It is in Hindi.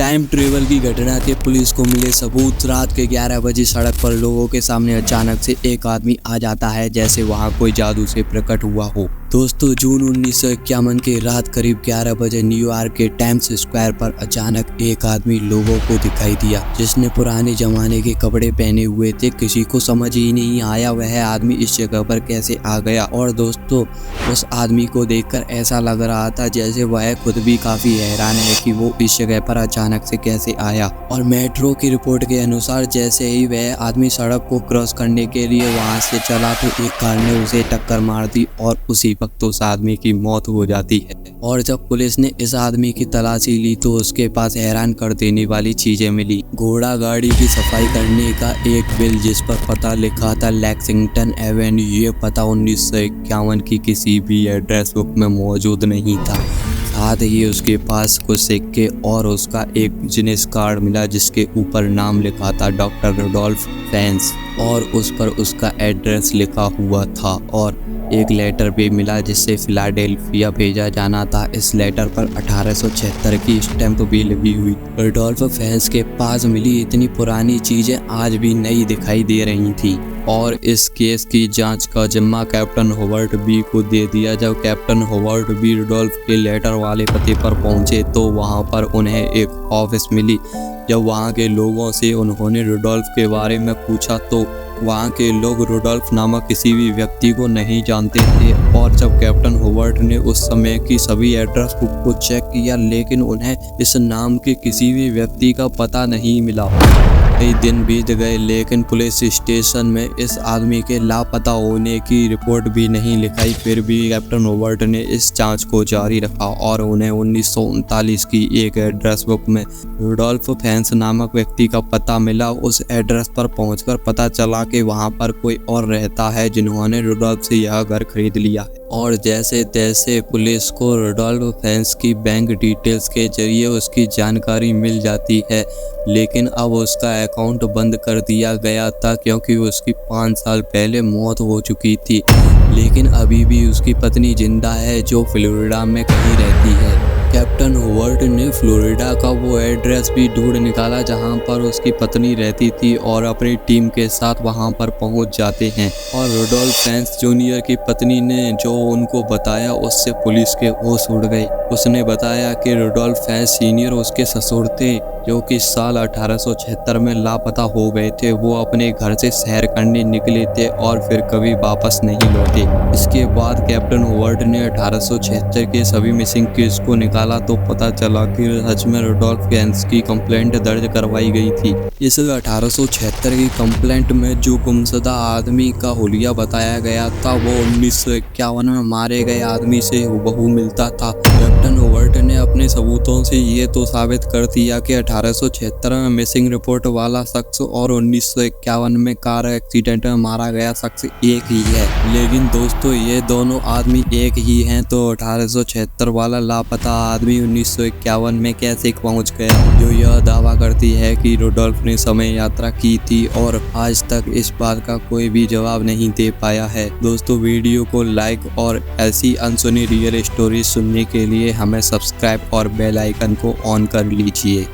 टाइम ट्रेवल की घटना के पुलिस को मिले सबूत। रात के 11 बजे सड़क पर लोगों के सामने अचानक से एक आदमी आ जाता है, जैसे वहां कोई जादू से प्रकट हुआ हो। दोस्तों, जून 1951 की रात करीब 11 बजे न्यूयॉर्क के टाइम्स स्क्वायर पर अचानक एक आदमी लोगों को दिखाई दिया, जिसने पुराने जमाने के कपड़े पहने हुए थे। किसी को समझ ही नहीं आया वह आदमी इस जगह पर कैसे आ गया। और दोस्तों, उस आदमी को देखकर ऐसा लग रहा था जैसे वह खुद भी काफी हैरान है कि वो इस जगह पर अचानक से कैसे आया। और मेट्रो की रिपोर्ट के अनुसार जैसे ही वह आदमी सड़क को क्रॉस करने के लिए वहां से चला तो एक कार ने उसे टक्कर मार दी और उसी वक्त उस आदमी की मौत हो जाती है। और जब पुलिस ने इस आदमी की तलाशी ली तो उसके पास हैरान कर देने वाली चीजें मिली। घोड़ा गाड़ी की सफाई करने का एक बिल, जिस पर पता लिखा था लेक्सिंगटन एवेन्यू। ये पता 1951 की किसी भी एड्रेस बुक में मौजूद नहीं था। साथ ही उसके पास कुछ सिक्के और उसका एक बिजनेस कार्ड मिला, जिसके ऊपर नाम लिखा था डॉक्टर रुडोल्फ फेंस, और उस पर उसका एड्रेस लिखा हुआ था। और एक लेटर भी मिला जिससे फिलाडेल्फिया भेजा जाना था। इस लेटर पर 1876 की स्टैंप भी लगी हुई। रुडोल्फ फेंस के पास मिली इतनी पुरानी चीजें आज भी नई दिखाई दे रही थी। और इस केस की जांच का जिम्मा कैप्टन हॉवर्ड बी को दे दिया। जब कैप्टन हॉवर्ड बी रुडोल्फ के लेटर वाले पते पर पहुंचे तो वहां पर उन्हें एक ऑफिस मिली। जब वहां के लोगों से उन्होंने रुडोल्फ के बारे में पूछा तो वहाँ के लोग रुडोल्फ नामक किसी भी व्यक्ति को नहीं जानते थे। और जब कैप्टन हॉवर्ड ने उस समय की सभी एड्रेस बुक को चेक किया, लेकिन उन्हें इस नाम के किसी भी व्यक्ति का पता नहीं मिला। कई दिन बीत गए, लेकिन पुलिस स्टेशन में इस आदमी के लापता होने की रिपोर्ट भी नहीं लिखाई। फिर भी कैप्टन हॉवर्ड ने इस जांच को जारी रखा और उन्हें 1939 की एक एड्रेस बुक में रुडोल्फ फेंस नामक व्यक्ति का पता मिला। उस एड्रेस पर पहुंचकर पता चला कि वहां पर कोई और रहता है जिन्होंने रुडोल्फ से यह घर खरीद लिया। और जैसे तैसे पुलिस को रुडोल्फ फेंस की बैंक डिटेल्स के जरिए उसकी जानकारी मिल जाती है, लेकिन अब उसका अकाउंट बंद कर दिया गया था क्योंकि उसकी 5 साल पहले मौत हो चुकी थी। लेकिन अभी भी उसकी पत्नी जिंदा है, जो फ्लोरिडा में कहीं रहती है। कैप्टन हॉवर्ड ने फ्लोरिडा का वो एड्रेस भी ढूंढ निकाला जहां पर उसकी पत्नी रहती थी और अपनी टीम के साथ वहां पर पहुंच जाते हैं। और रुडोल्फ फेंस जूनियर की पत्नी ने जो उनको बताया उससे पुलिस के होश उड़ गए। उसने बताया कि रुडोल्फ फेंस सीनियर उसके ससुर थे, जो कि साल 1876 में लापता हो गए थे। वो अपने घर से सैर करने निकले थे और फिर कभी वापस नहीं लौटे। इसके बाद कैप्टन हॉवर्ड ने 1876 के सभी मिसिंग केस को निकाला तो पता चला कि सच में रुडोल्फ फेंस की कंप्लेंट दर्ज करवाई गई थी। इस 1876 की कंप्लेंट में जो गुमशुदा आदमी का हुलिया बताया गया था वो 1951 में मारे गए आदमी से हूबहू मिलता था। कैप्टन हॉवर्ड ने अपने सबूतों से ये तो साबित कर दिया कि 1876 में मिसिंग रिपोर्ट वाला शख्स और 1951 में कार एक्सीडेंट में मारा गया शख्स एक ही है। लेकिन दोस्तों, ये दोनों आदमी एक ही हैं, तो 1876 वाला लापता आदमी 1951 में कैसे पहुंच गया, जो यह दावा करती है कि रुडोल्फ ने समय यात्रा की थी। और आज तक इस बात का कोई भी जवाब नहीं दे पाया है। दोस्तों, वीडियो को लाइक और ऐसी अनसुनी रियल स्टोरी सुनने के लिए हमें सब्सक्राइब और बेल आइकन को ऑन कर लीजिए।